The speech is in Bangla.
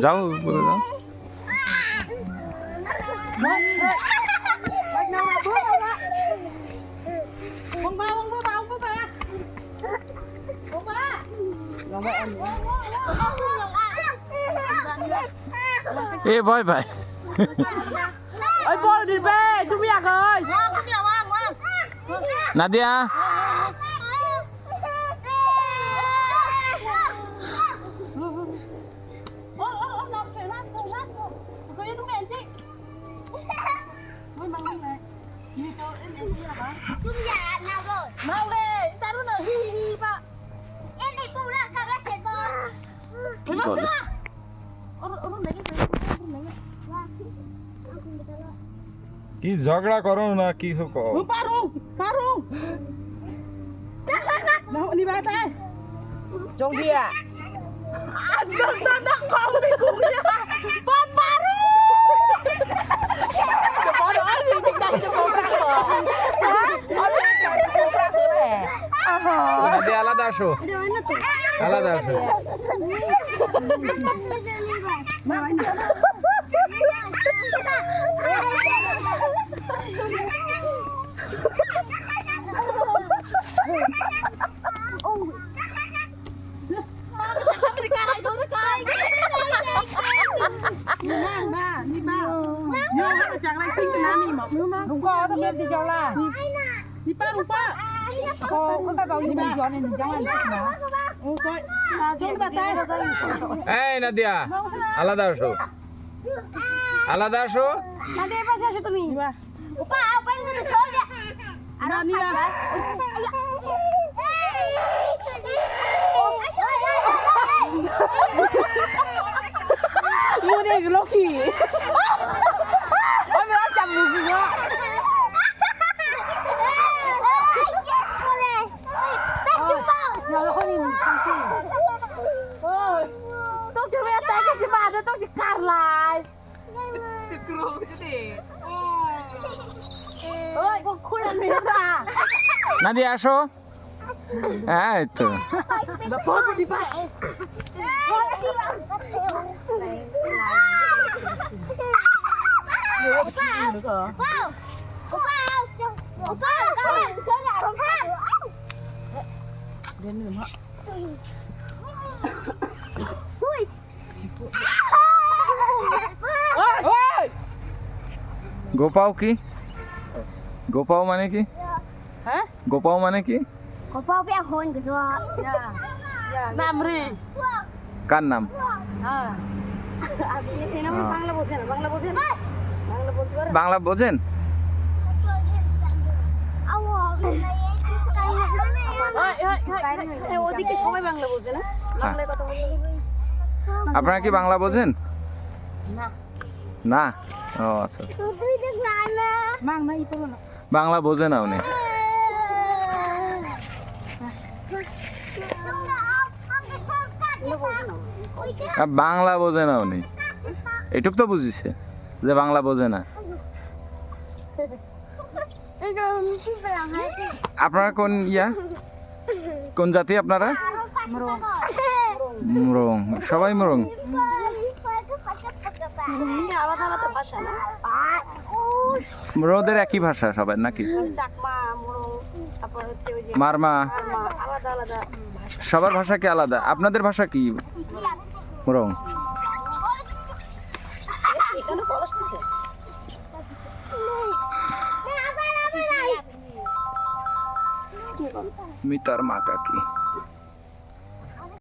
যাও উপরে যাও। Ê voi vậy. Ôi bò đi về, chúng mày ơi. Nadia. Mau lên, ta nó hi hi ba. Cái gọi là কি ঝগড়া করো না কিছু কও Parung, parung. Mau đi ba tay. Trong dia. Đang con đi cùng nha. Con parung. Cái bò đó đi thích đánh cho con ra rồi. Hả? Ôi cái con ra rồi nè. Nadia আলাদা আসো আলাদা আসো Đúng có tao biết gì cháu là. Đi ba đúng ba. Có cái bao nhiêu gió này cháu ăn thích mà. Coi. Chúng ta tay. এই নাদিয়া আলাদা আসো আলাদা আসো Nanti apa sih তুমি? Upa, apa ini soalnya? Ada nih ya. Ini dia Loki. Oh, dia macam juga. Nó không nhìn sang chị. Ôi, tôi chưa biết tay cái gì mà tôi chỉ cắt lại. Ôi, con khui lên miếng à? Nadia আসো এই তো Nó bớt đi ba. গোপাও কি গোপাও মানে কি Hả? গোপাও মানে কি Có bao bé hôn của tôi. Nam ri. কার নাম Nó বাংলা বোঝে না, বাংলা বোঝে না। বাংলা বলতে পারে? বাংলা বোঝেন ওদিকে সবাই বাংলা বোঝে না, বাংলায় কথা বলতে হবে। আপনারা কি বাংলা বোঝেন না না ও আচ্ছা আচ্ছা। Mang na ito na. Bangla বোঝে না উনি বাংলা বোঝে না উনি এটুক তো বুঝিছে যে বাংলা বোঝে না আপনারা কোন ইয়া কোন জাতি আপনারা মুরং সবাই মুরং আলাদা আলাদা ভাষা না, মুরংদের একই ভাষা সবাই নাকি চাকমা, মোরং, তারপর হচ্ছে ওই যে মারমা আলাদা আলাদা ভাষা। সবার ভাষা কি আলাদা আপনাদের ভাষা কি মুরং এখানে কলেজ থেকে মিতার মা কাকি